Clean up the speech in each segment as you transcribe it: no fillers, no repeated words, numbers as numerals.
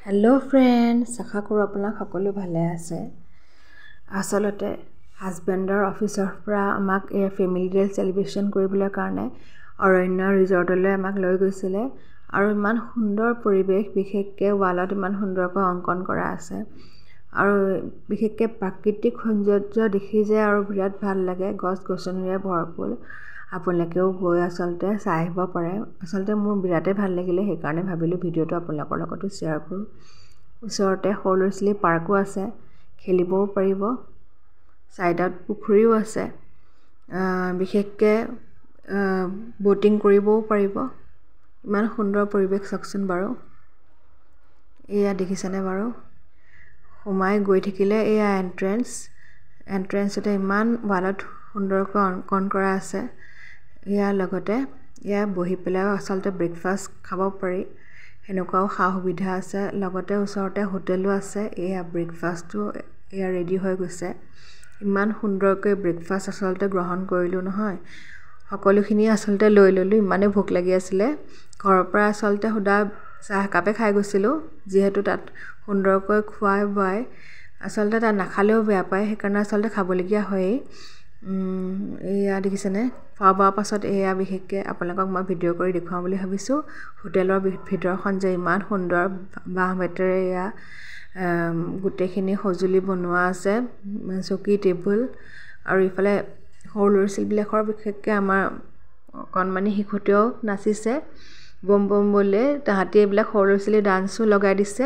hello friends आशा करूँ আপোনাক সকলো ভালে আছে আসলতে হাজবেণ্ডৰ অফিচৰ পৰা আমাক এই ফেমিলি ডে সেলিব্ৰেশন কৰিবলৈ কাৰণে অৰণ্য ৰিজৰ্টলৈ আমাক লৈ গৈছিলে আৰু ইমান সুন্দৰ পৰিবেশ বিশেষকৈ ৱালত ইমান সুন্দৰকৈ অংকন কৰা আছে আৰু বিশেষকৈ প্ৰাকৃতিক সৌন্দৰ্য দেখি যে আৰু বিৰাট ভাল লাগে গছ গছনিৰে ভৰপূৰ আপোনালোকেও গৈ আসলতে চাই আহিব পাৰে আসলতে মোৰ বিৰাটে ভাল লাগিলে সেই কাৰণে ভাবিলোঁ ভিডিওটো আপোনালোকৰ লগতো শেয়াৰ কৰোঁ ওচৰতে সৰুলছলি পাৰ্কো আছে খেলিবও পাৰিব সাইডত পুখুৰীও আছে বিশেষকৈ বোটিং কৰিবও পাৰিব ইমান সুন্দৰ পৰিবেশ চাওকচোন বাৰু এয়া দেখিছেনে বাৰু সোমাই গৈ থাকিলে এয়া এন্ট্ৰেন্সতে ইমান ৱালত সুন্দৰকৈ অংকন কৰা আছে ইয়াৰ লগতে ইয়া বহি পেলাই আসলতে ব্ৰেকফাষ্ট খাব পাৰি হেনেকুৱাও সা সুবিধা আছে লগতে ওচৰতে হোটেলো আছে এয়া ব্ৰেকফাষ্টটো এয়া ৰেডি হৈ গৈছে ইমান সুন্দৰকৈ ব্ৰেকফাষ্ট আসলতে গ্ৰহণ কৰিলো নহয় সকলোখিনি আসলতে লৈ ললো ইমানে ভোক লাগি আছিল ঘৰৰ পৰা আসলতে হুদা চাহ কাপে খাই গৈছিলো যেহেতু তাত সুন্দৰকৈ খুৱাই বাই আসলতে তাত নাখালেও বেয়া পায় সেইকাৰণে আসলতে খাবলগীয়া হয় এয়া দেখিছেনে খোৱা পাছত এয়া বিশেষকৈ আপোনালোকক মই ভিডিও কৰি দেখুৱাম বুলি ভাবিছো হোটেলৰ ভিতৰখন যে ইমান সুন্দৰ বাহ বেতেৰে এয়া গুটেখিনি সজুলি বনোৱা আছে চকী টেবুল আৰু ইফালে সৰু লৰিছিলবিলাকৰ বিশেষকৈ আমাৰ কণমানি শিশুতেও নাচিছে বম বম বলে তাহাঁতি এইবিলাক সৰু লৰিছিলি ডান্সও লগাই দিছে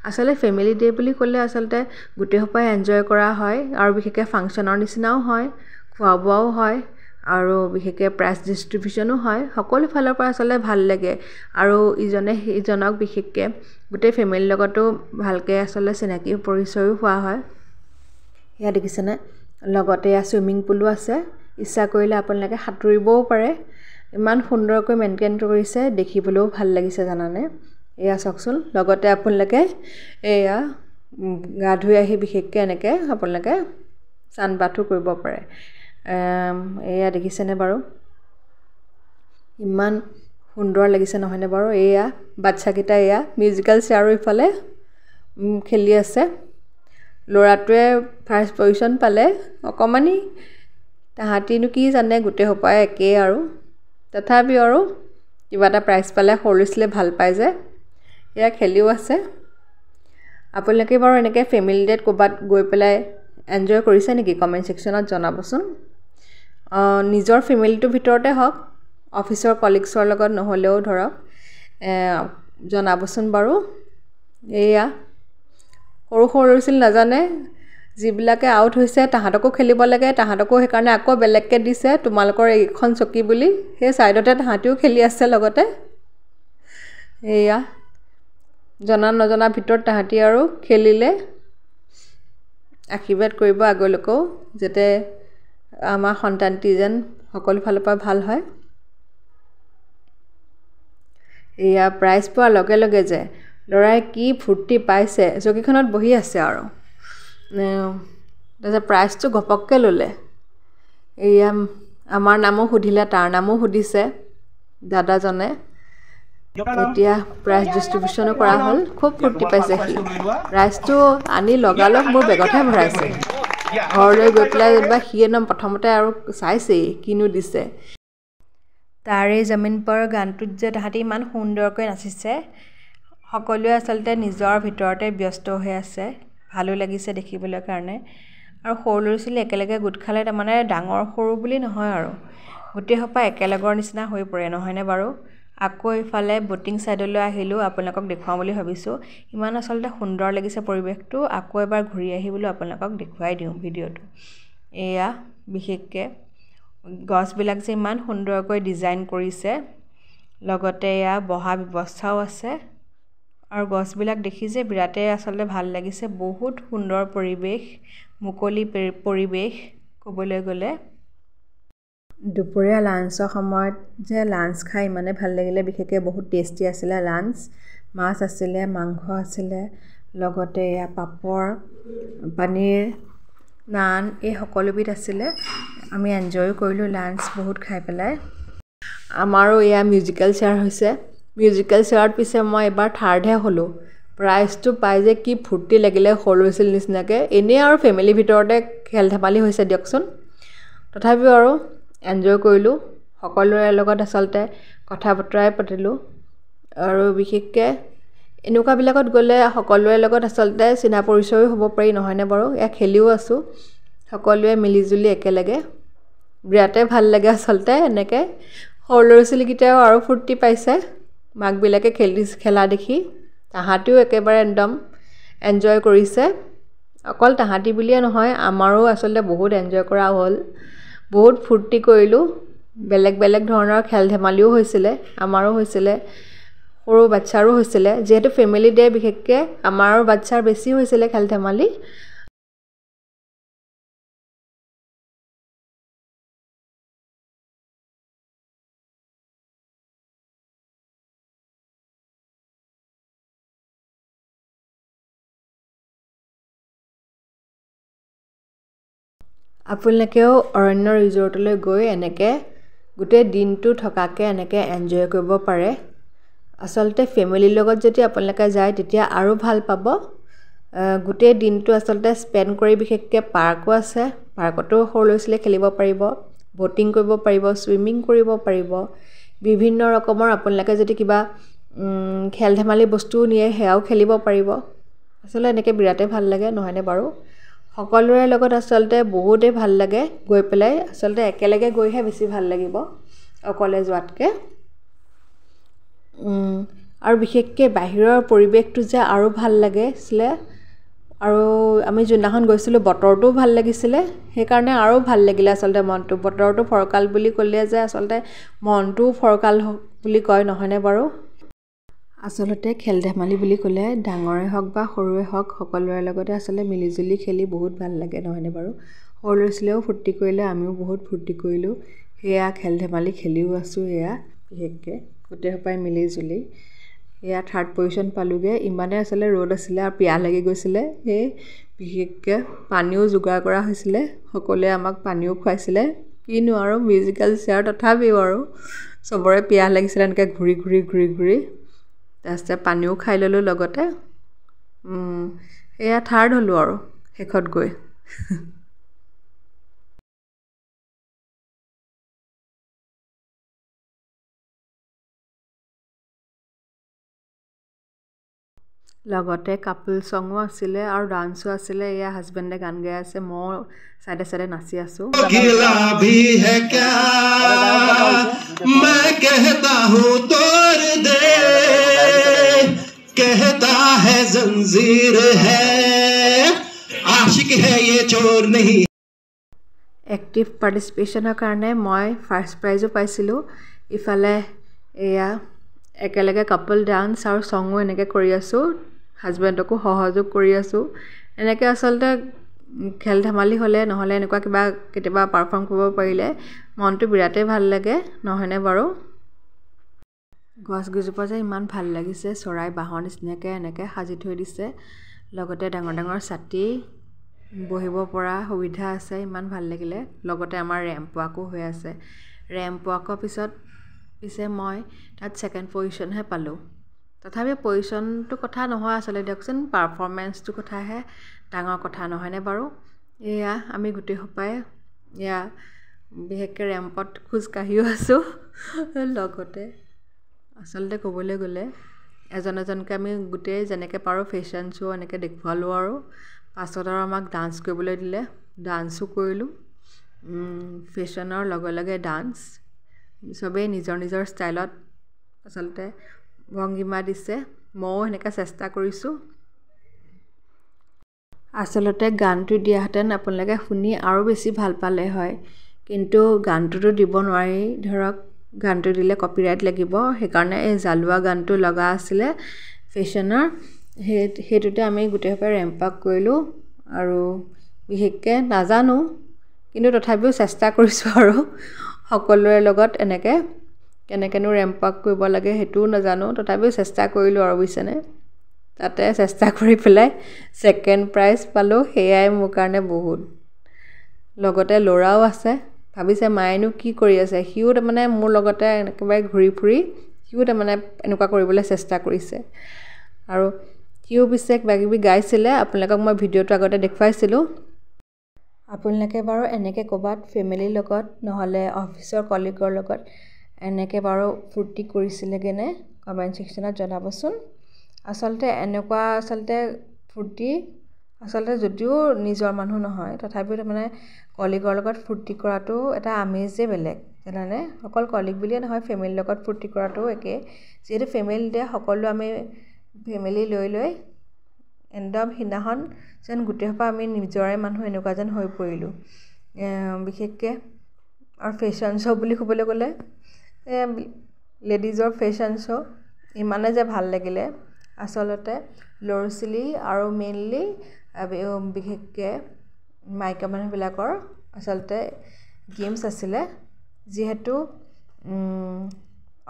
আসলে ফেমিলি ডে বুলি ক'লে আসলতে গুটে হোপাই এনজয় কৰা হয় আৰু বিশেষকৈ ফাংচনৰ নিচিনাও হয় খোৱা বোৱাও হয় আৰু বিশেষকৈ প্ৰাইজ ডিস্ট্ৰিবিউচনো হয় সকলো ফালৰ পৰা আসলে ভাল লাগে আৰু ইজনে ইজনক বিশেষকৈ গুটে ফেমিলিৰ লগতো ভালকে আসলে চিনাকি পৰিচয়ও হোৱা হয় ইয়া দেখিছেনে লগতে সুইমিং পুলো আছে ইচ্ছা কৰিলে আপোনালোকে সাঁতুৰিবও পাৰে ইমান সুন্দৰকৈ মেইনটেইন কৰিছে দেখিবলৈও ভাল লাগিছে জানানে এয়া চাওকচোন লগতে আপোনালোকে এয়া গা ধুই আহি বিশেষকৈ এনেকৈ আপোনালোকে সানবাথো কৰিব পাৰে এয়া দেখিছেনে বাৰু ইমান সুন্দৰ লাগিছে নহয়নে বাৰু এয়া বাচ্চাকেইটা এয়া মিউজিক্যাল চেয়াৰৰ ইফালে খেলি আছে লৰাটোৱে ফাৰ্ষ্ট পজিশন পালে অকমানি তাহাঁতিনো কি জানে গুটে হোপাই একে আৰু তথাপি আৰু কিবা এটা প্ৰাইজ পালে সৰুছলে ভাল পায় যে এয়া খেলিও আছে আপোনালোকে বাৰু এনেকৈ ফেমিলি ডেট ক'বাত গৈ পেলাই এনজয় কৰিছে নেকি কমেন্ট সেকশনত জনাবচোন নিজৰ ফেমিলিটোৰ ভিতৰতে হওক অফিচৰ কলিগছৰ লগত নহলেও ধৰক জনাবচোন বাৰু এয়া সৰু লৰিছিল নাজানে যিবিলাকে আউট হৈছে তাহাঁতকো খেলিব লাগে তাহাঁতকো সেইকাৰণে আকৌ বেলেগকে দিছে তোমালোকৰ এইখন চকী বুলি সেই সাইডতে তাহাঁতিও খেলি আছে লগতে এয়া জনা নজনা ভিতৰত তাহাঁতি আৰু খেলিলে আশীৰ্বাদ কৰিব আগলৈকো যেতে আমাৰ সন্তানটি যেন সকলো ফালৰ পৰা ভাল হয় এয়া প্ৰাইজ পোৱাৰ লগে লগে যে লৰাই কি ফুৰ্তি পাইছে চকীখনত বহি আছে আৰু তাৰপিছত প্ৰাইজটো ঘপককৈ ল'লে এয়া আমাৰ নামো সুধিলে তাৰ নামো সুধিছে দাদাজনে এতিয়া প্ৰাইজ ডিস্ট্ৰিবিউচনো কৰা হ'ল খুব ফুৰ্তি পাইছে সি প্ৰাইজটো আনি লগালগ মোৰ বেগতহে ভৰাইছে ঘৰলৈ গৈ পেলাই বা সি একদম প্ৰথমতে আৰু চাইছেই কিনো দিছে তাৰে জমিন পৰ গানটোত যে তাহাঁতি ইমান সুন্দৰকৈ নাচিছে সকলোৱে আসলতে নিজৰ ভিতৰতে ব্যস্ত হৈ আছে ভালো লাগিছে দেখিবলৈ কাৰণে আৰু সৰু লৰিছিল একেলগে গোট খালে তাৰমানে ডাঙৰ সৰু বুলি নহয় আৰু গুটে হোপা একেলগৰ নিচিনা হৈ পৰে নহয়নে বাৰু আকৌ ইফালে বোটিং সাইডলৈ আহিলো আপোনালোকক দেখুৱাম বুলি ভাবিছো ইমান আসলতে সুন্দৰ লাগিছে পৰিবেশটো আকৌ এবাৰ ঘূৰি আহিবলৈ আপোনালোকক দেখুৱাই দিওঁ ভিডিওটো এয়া বিশেষকৈ গছবিলাক যে ইমান সুন্দৰকৈ ডিজাইন কৰিছে লগতে এয়া বহা ব্যৱস্থাও আছে আৰু গছবিলাক দেখি যে বিৰাটে আসলতে ভাল লাগিছে বহুত সুন্দৰ পৰিবেশ মুকলি পৰিবেশ ক'বলৈ গ'লে দুপৰীয়া লাঞ্চৰ সময়ত যে লাঞ্চ খাই মানে ভাল লাগিলে বিশেষকৈ বহুত টেষ্টি আছিলে লাঞ্চ মাছ আছিলে মাংস আছিলে লগতে এয়া পাপৰ পনীৰ নান এই সকলোবিধ আছিলে আমি এনজয় কৰিলো লাঞ্চ বহুত খাই পেলাই আমাৰো এয়া মিউজিক্যাল চেয়াৰ হৈছে মিউজিক্যাল চেয়াৰত পিছে মই এবাৰ থাৰ্ডহে হ'লো প্ৰাইজটো পাই যে কি ফূৰ্তি লাগিলে সৰু হৈছিল নিচিনাকৈ এনেই আৰু ফেমিলিৰ ভিতৰতে খেল ধেমালি হৈছে দিয়কচোন তথাপিও আৰু এনজয় কৰিলোঁ সকলোৰে লগত আচলতে কথা বতৰাই পাতিলোঁ আৰু বিশেষকৈ এনেকুৱাবিলাকত গ'লে সকলোৰে লগত আচলতে চিনা পৰিচয়ো হ'ব পাৰি নহয়নে বাৰু এয়া খেলিও আছোঁ সকলোৱে মিলিজুলি একেলগে বিৰাটেই ভাল লাগে আচলতে এনেকৈ সৰু ল'ৰা ছোৱালীকেইটাও আৰু ফূৰ্তি পাইছে মাকবিলাকে খেলা দেখি তাহাঁতিও একেবাৰে একদম এনজয় কৰিছে অকল তাহাঁতি বুলিয়ে নহয় আমাৰো আচলতে বহুত এনজয় কৰা হ'ল বহুত ফূৰ্তি কৰিলোঁ বেলেগ বেলেগ ধৰণৰ খেল ধেমালিও হৈছিলে আমাৰো হৈছিলে সৰু বাচ্চাৰো হৈছিলে যিহেতু ফেমিলি ডে বিশেষকৈ আমাৰো বাচ্চাৰ বেছি হৈছিলে খেল ধেমালি আপোনালোকেও অৰণ্য ৰিজৰ্টলৈ গৈ এনেকৈ গোটেই দিনটো থকাকৈ এনেকৈ এনজয় কৰিব পাৰে আচলতে ফেমিলিৰ লগত যদি আপোনালোকে যায় তেতিয়া আৰু ভাল পাব গোটেই দিনটো আচলতে স্পেণ্ড কৰি বিশেষকৈ পাৰ্কো আছে পাৰ্কতো সৰু ল'ৰা ছোৱালীয়ে খেলিব পাৰিব ব'টিং কৰিব পাৰিব ছুইমিং কৰিব পাৰিব বিভিন্ন ৰকমৰ আপোনালোকে যদি কিবা খেল ধেমালি বস্তুও নিয়ে সেয়াও খেলিব পাৰিব আচলতে এনেকৈ বিৰাটেই ভাল লাগে নহয়নে বাৰু সকলোৰে লগত আচলতে বহুতেই ভাল লাগে গৈ পেলাই আচলতে একেলগে গৈহে বেছি ভাল লাগিব অকলে যোৱাতকৈ আৰু বিশেষকৈ বাহিৰৰ পৰিৱেশটো যে আৰু ভাল লাগিছিলে আৰু আমি যোনদিনাখন গৈছিলোঁ বতৰটোও ভাল লাগিছিলে সেইকাৰণে আৰু ভাল লাগিলে আচলতে মনটো বতৰটো ফৰকাল বুলি ক'লে যে আচলতে মনটোও ফৰকাল বুলি কয় নহয়নে বাৰু আচলতে খেল ধেমালি বুলি ক'লে ডাঙৰে হওক বা সৰুৱে হওক সকলোৰে লগতে আচলতে মিলিজুলি খেলি বহুত ভাল লাগে নহয়নে বাৰু সৰু ল'ৰা ছোৱালীয়েও ফূৰ্তি কৰিলে আমিও বহুত ফূৰ্তি কৰিলোঁ সেয়া খেল ধেমালি খেলিও আছোঁ এয়া বিশেষকৈ গোটেইসোপাই মিলিজুলি এয়া থাৰ্ড পজিশ্যন পালোঁগৈ ইমানে আচলতে ৰ'দ আছিলে আৰু পিয়াহ লাগি গৈছিলে সেই বিশেষকৈ পানীও যোগাৰ কৰা হৈছিলে সকলোৱে আমাক পানীও খুৱাইছিলে কিনো আৰু মিউজিকেল চেয়াৰ তথাপিও আৰু চবৰে পিয়াহ লাগিছিলে এনেকৈ ঘূৰি ঘূৰি তাৰপিছতে পানীও খাই ল'লোঁ লগতে এয়া থাৰ্ড হ'লোঁ আৰু শেষত গৈ লগতে কাপল ছঙো আছিলে আৰু ডান্সো আছিলে এয়া হাজবেণ্ডে গান গাই আছে মই চাইডে চাইডে নাচি আছোঁ कहता है जंजीर है आशिक है ये चोर नहीं एक्टिव पार्टिसिपेशনৰ কাৰণে মই ফাৰ্ষ্ট প্ৰাইজো পাইছিলোঁ ইফালে এয়া একেলগে কাপল ডান্স আৰু ছঙো এনেকৈ কৰি আছোঁ হাজবেণ্ডকো সহযোগ কৰি আছোঁ এনেকৈ আচলতে খেল ধেমালি হ'লে নহ'লে এনেকুৱা কিবা কেতিয়াবা পাৰফৰ্ম কৰিব পাৰিলে মনটো বিৰাটেই ভাল লাগে নহয়নে বাৰু গছ গিজোপা যে ইমান ভাল লাগিছে চৰাই বাঁহৰ নিচিনাকৈ এনেকৈ সাজি থৈ দিছে লগতে ডাঙৰ ডাঙৰ ছাতি বহিব পৰা সুবিধা আছে ইমান ভাল লাগিলে লগতে আমাৰ ৰেম্প ৱাকো হৈ আছে ৰেম্প ৱাকৰ পিছে মই তাত ছেকেণ্ড পজিশ্যনহে পালোঁ তথাপি পজিশ্যনটো কথা নহয় আচলতে দিয়কচোন পাৰফৰ্মেঞ্চটো কথাহে ডাঙৰ কথা নহয়নে বাৰু এয়া আমি গোটেইসোপাই এয়া বিশেষকৈ ৰেম্পত খোজকাঢ়িও আছোঁ লগতে আচলতে ক'বলৈ গ'লে এজন এজনকৈ আমি গোটেই যেনেকৈ পাৰোঁ ফেশ্বন শ্ব' এনেকৈ দেখুৱালোঁ আৰু পাছত আৰু আমাক ডান্স কৰিবলৈ দিলে ডান্সো কৰিলোঁ ফেশ্বনৰ লগে লগে ডান্স চবেই নিজৰ নিজৰ ষ্টাইলত আচলতে ভংগীমা দিছে ময়ো সেনেকৈ চেষ্টা কৰিছোঁ আচলতে গানটো দিয়াহেঁতেন আপোনালোকে শুনি আৰু বেছি ভাল পালে হয় কিন্তু গানটোতো দিব নোৱাৰি ধৰক গানটো দিলে কপিৰাইট লাগিব সেইকাৰণে এই জালুৱা গানটো লগা আছিলে ফেশ্বনৰ সেইটোতে আমি গোটেইসোপাই ৰেম্প ৱাক কৰিলোঁ আৰু বিশেষকৈ নাজানো কিন্তু তথাপিও চেষ্টা কৰিছোঁ আৰু সকলোৰে লগত এনেকৈ কেনেকৈনো ৰেম্প ৱাক কৰিব লাগে সেইটোও নাজানো তথাপিও চেষ্টা কৰিলোঁ আৰু বুজিছেনে তাতে চেষ্টা কৰি পেলাই ছেকেণ্ড প্ৰাইজ পালোঁ সেয়াই মোৰ কাৰণে বহুত লগতে ল'ৰাও আছে ভাবিছে মায়েনো কি কৰি আছে সিও তাৰমানে মোৰ লগতে একেবাৰে ঘূৰি ফুৰি সিও তাৰমানে এনেকুৱা কৰিবলৈ চেষ্টা কৰিছে আৰু সিও পিছে কিবাকিবি গাইছিলে আপোনালোকক মই ভিডিঅ'টো আগতে দেখুৱাইছিলোঁ আপোনালোকে বাৰু এনেকৈ ক'ৰবাত ফেমিলিৰ লগত নহ'লে অফিচৰ কলিগৰ লগত এনেকৈ বাৰু ফূৰ্তি কৰিছিলেগৈনে কমেণ্ট ছেকশ্যনত জনাবচোন আচলতে এনেকুৱা ফূৰ্তি আচলতে যদিও নিজৰ মানুহ নহয় তথাপিও মানে কলিগৰ লগত ফূৰ্তি কৰাটো এটা আমেজেই বেলেগ জানানে অকল কলিগ বুলিয়ে নহয় ফেমিলিৰ লগত ফূৰ্তি কৰাটো একেই যিহেতু ফেমিলিতে সকলো আমি ফেমিলি লৈ একদম সিদিনাখন যেন গোটেইসোপা আমি নিজৰে মানুহ এনেকুৱা যেন হৈ পৰিলোঁ বিশেষকৈ আৰু ফেশ্বন শ্ব' বুলি ক'বলৈ গ'লে লেডিজৰ ফেশ্বন শ্ব' ইমানে যে ভাল লাগিলে আচলতে ল'ৰা ছোৱালী আৰু মেইনলি বিশেষকৈ মাইকী মানুহবিলাকৰ আচলতে গেমছ আছিলে যিহেতু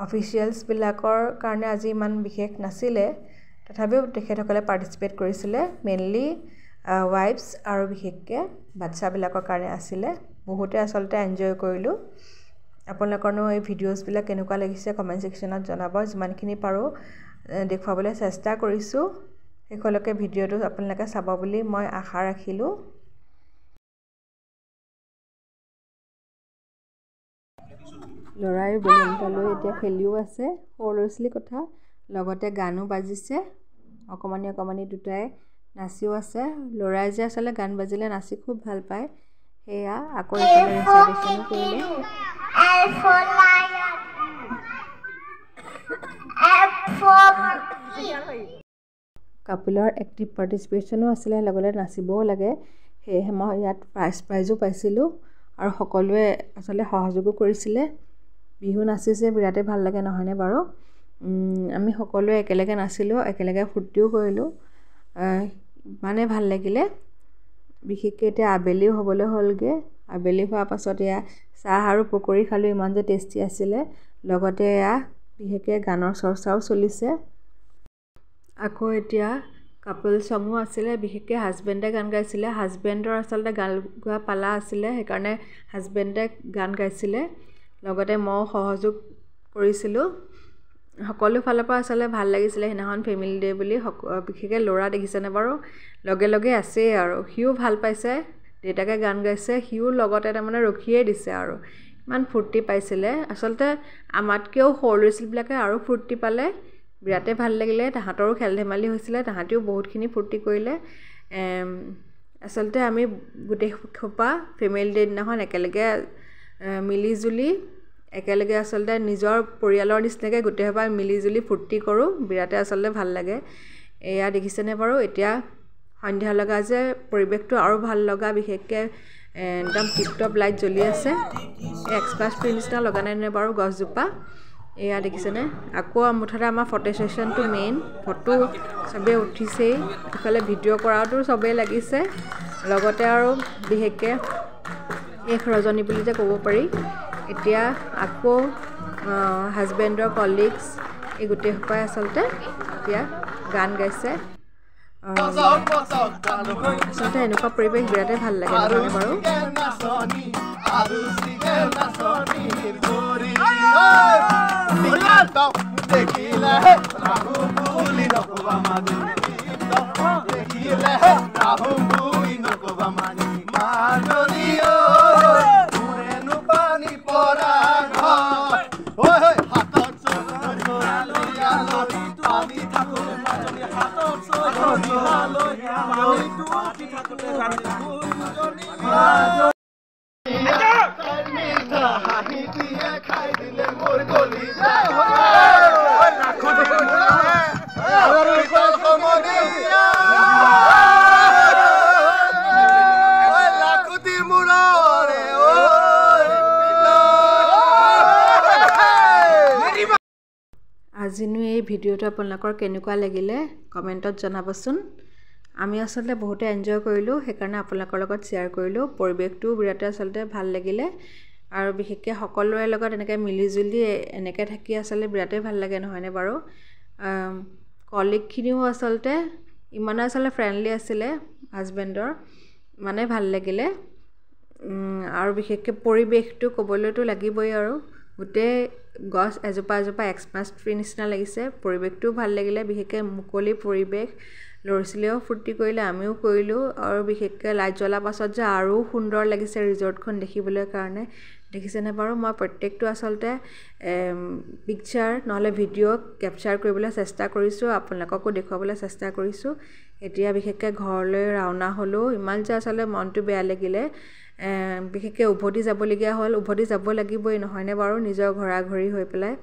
অফিচিয়েলছবিলাকৰ কাৰণে আজি ইমান বিশেষ নাছিলে তথাপিও তেখেতসকলে পাৰ্টিচিপেট কৰিছিলে মেইনলি ৱাইফছ আৰু বিশেষকৈ বাচ্চাবিলাকৰ কাৰণে আছিলে বহুতে আচলতে এনজয় কৰিলোঁ আপোনালোকৰনো এই ভিডিঅ'ছবিলাক কেনেকুৱা লাগিছে কমেণ্ট ছেকশ্যনত জনাব যিমানখিনি পাৰোঁ দেখুৱাবলৈ চেষ্টা কৰিছোঁ শেষলৈকে ভিডিঅ'টো আপোনালোকে চাব বুলি মই আশা ৰাখিলোঁ ল'ৰাই বেলুন এটা লৈ এতিয়া খেলিও আছে সৰু ল'ৰা ছোৱালীৰ কথা লগতে গানো বাজিছে অকণমানি দুটাই নাচিও আছে ল'ৰাই যে আচলতে গান বাজিলে নাচি খুব ভাল পায় সেয়া আকৌ এইফালে ৰিচাইটেশ্যনো কৰিলে কাপিলৰ এক্টিভ পাৰ্টিচিপেশ্যনো আছিলে লগতে নাচিবও লাগে সেয়েহে মই ইয়াত প্ৰাইজো পাইছিলোঁ আৰু সকলোৱে আচলতে সহযোগো কৰিছিলে বিহু নাচিছে বিৰাটেই ভাল লাগে নহয়নে বাৰু আমি সকলোৱে একেলগে নাচিলোঁ একেলগে ফূৰ্তিও কৰিলোঁ মানে ভাল লাগিলে বিশেষকৈ এতিয়া আবেলিও হ'বলৈ হ'লগৈ আবেলি হোৱাৰ পাছত এয়া চাহ আৰু পকৰি খালোঁ ইমান যে টেষ্টি আছিলে লগতে এয়া বিশেষকৈ গানৰ চৰ্চাও চলিছে আকৌ এতিয়া কাপল ছঙো আছিলে বিশেষকৈ হাজবেণ্ডে গান গাইছিলে হাজবেণ্ডৰ আচলতে গান গোৱা পালা আছিলে সেইকাৰণে হাজবেণ্ডে গান গাইছিলে লগতে ময়ো সহযোগ কৰিছিলোঁ সকলো ফালৰ পৰা আচলতে ভাল লাগিছিলে সেইদিনাখন ফেমিলি ডে বুলি বিশেষকৈ ল'ৰা দেখিছেনে বাৰু লগে আছেই আৰু সিও ভাল পাইছে দেউতাকে গান গাইছে সিও লগতে তাৰমানে ৰখিয়েই দিছে আৰু ইমান ফূৰ্তি পাইছিলে আচলতে আমাতকৈও সৰু ল'ৰা ছোৱালীবিলাকে আৰু ফূৰ্তি পালে বিৰাটেই ভাল লাগিলে তাহাঁতৰো খেল ধেমালি হৈছিলে তাহাঁতেও বহুতখিনি ফূৰ্তি কৰিলে আচলতে আমি গোটেইসোপা ফেমিলি ডে দিনাখন একেলগে মিলিজুলি একেলগে আচলতে নিজৰ পৰিয়ালৰ নিচিনাকৈ গোটেইসোপা মিলিজুলি ফূৰ্তি কৰোঁ বিৰাটেই আচলতে ভাল লাগে এয়া দেখিছেনে বাৰু এতিয়া সন্ধিয়া লগা যে পৰিৱেশটো আৰু ভাল লগা বিশেষকৈ একদম টিপটপ লাইট জ্বলি আছে এক্সপাছ ট্ৰি নিচিনা লগা নাই বাৰু গছজোপা এয়া দেখিছেনে আকৌ মুঠতে আমাৰ ফটো ছেশ্যনটো মেইন ফটো চবেই উঠিছেই ইফালে ভিডিঅ' কৰাওতো চবেই লাগিছে লগতে আৰু বিশেষকৈ শেষ ৰজনী বুলি যে ক'ব পাৰি এতিয়া আকৌ হাজবেণ্ডৰ কলিগছ এই গোটেইসোপাই আচলতে এতিয়া গান গাইছে আচলতে এনেকুৱা পৰিৱেশ বিৰাটেই ভাল লাগে নহয় বাৰু আজিনো এই ভিডিঅ'টো আপোনালোকৰ কেনেকুৱা লাগিলে কমেণ্টত জনাবচোন আমি আচলতে বহুতে এনজয় কৰিলোঁ সেইকাৰণে আপোনালোকৰ লগত শ্বেয়াৰ কৰিলোঁ পৰিৱেশটো বিৰাটেই আচলতে ভাল লাগিলে আৰু বিশেষকৈ সকলোৰে লগত এনেকৈ মিলিজুলি এনেকৈ থাকি আচলতে বিৰাটেই ভাল লাগে নহয়নে বাৰু কলিগখিনিও আচলতে ইমানে আচলতে ফ্ৰেণ্ডলি আছিলে হাজবেণ্ডৰ ইমানেই ভাল লাগিলে আৰু বিশেষকৈ পৰিৱেশটো ক'বলৈতো লাগিবই আৰু গোটেই গছ এজোপা এজোপা এক্সমাছ ট্ৰি নিচিনা লাগিছে পৰিৱেশটোও ভাল লাগিলে বিশেষকৈ মুকলি পৰিৱেশ ল'ৰা ছোৱালীয়েও ফূৰ্তি কৰিলে আমিও কৰিলোঁ আৰু বিশেষকৈ লাইট জ্বলাৰ পাছত যে আৰু সুন্দৰ লাগিছে ৰিজৰ্টখন দেখিবলৈ কাৰণে দেখিছেনে বাৰু মই প্ৰত্যেকটো আচলতে পিকচাৰ নহ'লে ভিডিঅ' কেপচাৰ কৰিবলৈ চেষ্টা কৰিছোঁ আপোনালোককো দেখুৱাবলৈ চেষ্টা কৰিছোঁ এতিয়া বিশেষকৈ ঘৰলৈ ৰাওনা হ'লোঁ ইমান যে আচলতে মনটো বেয়া লাগিলে বিশেষকৈ উভতি যাবলগীয়া হ'ল উভতি যাব লাগিবই নহয়নে বাৰু নিজৰ ঘৰা-ঘৰি হৈ পেলাই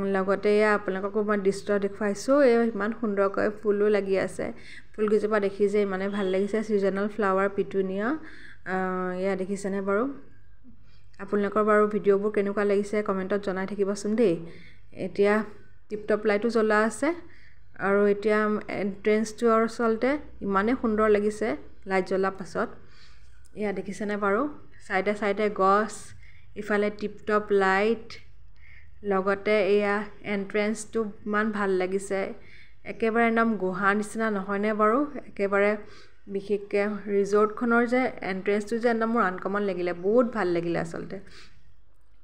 লগতে আপোনালোককো মই দৃশ্য দেখুৱাইছোঁ ইমান সুন্দৰকৈ ফুলো লাগি আছে ফুলকেইজোপা দেখি যে ইমানে ভাল লাগিছে ছিজনেল ফ্লাৱাৰ পিটুনিয়া এয়া দেখিছেনে বাৰু আপোনালোকৰ বাৰু ভিডিঅ'বোৰ কেনেকুৱা লাগিছে কমেণ্টত জনাই থাকিবচোন দেই এতিয়া টিপটপ লাইটো জ্বলা আছে আৰু এতিয়া এন্ট্ৰেন্সটো আৰু আচলতে ইমানে সুন্দৰ লাগিছে লাইট জ্বলাৰ পাছত এয়া দেখিছেনে বাৰু সাইডে সাইডে গছ ইফালে টিপটপ লাইট লগতে এয়া এন্ট্ৰেন্সটো ইমান ভাল লাগিছে একেবাৰে একদম গুহাৰ নিচিনা নহয়নে বাৰু একেবাৰে বিশেষকৈ ৰিজৰ্টখনৰ যে এন্ট্ৰেন্সটো যে একদম মোৰ আনকমন লাগিলে বহুত ভাল লাগিলে আচলতে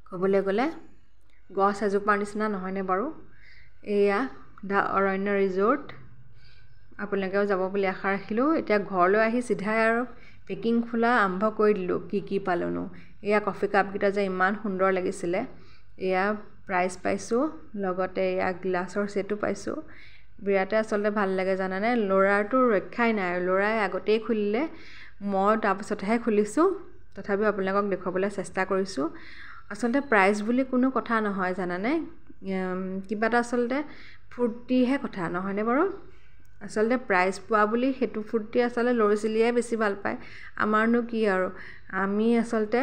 ক'বলৈ গ'লে গছ এজোপাৰ নিচিনা নহয়নে বাৰু এয়া দা অৰণ্য ৰিজৰ্ট আপোনালোকেও যাব বুলি আশা ৰাখিলোঁ এতিয়া ঘৰলৈ আহি চিধাই আৰু পেকিং খোলা আৰম্ভ কৰি দিলোঁ কি পালোনো এয়া কফি কাপকেইটা যে ইমান সুন্দৰ লাগিছিলে এয়া প্ৰাইজ পাইছোঁ লগতে এয়া গ্লাছৰ ছেটো পাইছোঁ বিৰাটে আচলতে ভাল লাগে জানানে ল'ৰাৰটো ৰক্ষাই নাই ল'ৰাই আগতেই খুলিলে মই তাৰপিছতহে খুলিছোঁ তথাপিও আপোনালোকক দেখুৱাবলৈ চেষ্টা কৰিছোঁ আচলতে প্ৰাইজ বুলি কোনো কথা নহয় জানানে কিবা এটা আচলতে ফূৰ্তিহে কথা নহয়নে বাৰু আচলতে প্ৰাইজ পোৱা বুলি সেইটো ফূৰ্তি আচলতে ল'ৰা ছোৱালীয়ে বেছি ভাল পায় আমাৰনো কি আৰু আমি আচলতে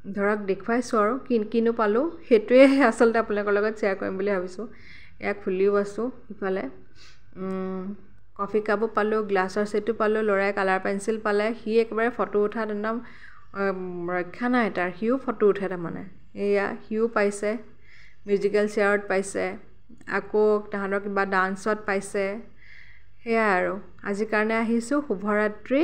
ধৰক দেখুৱাইছোঁ আৰু কিনো পালোঁ সেইটোৱে আচলতে আপোনালোকৰ লগত শ্বেয়াৰ কৰিম বুলি ভাবিছোঁ এয়া খুলিও আছোঁ ইফালে কফি কাপো পালোঁ গ্লাছৰ ছেটো পালোঁ ল'ৰাই কালাৰ পেঞ্চিল পালে সি একেবাৰে ফটো উঠাত একদম ৰক্ষা নাই তাৰ সিও ফটো উঠে তাৰমানে এয়া সিও পাইছে মিউজিকেল চেয়াৰত পাইছে আকৌ তাহাঁতৰ কিবা ডান্সত পাইছে সেয়াই আৰু আজিৰ কাৰণে আহিছোঁ শুভৰাত্ৰি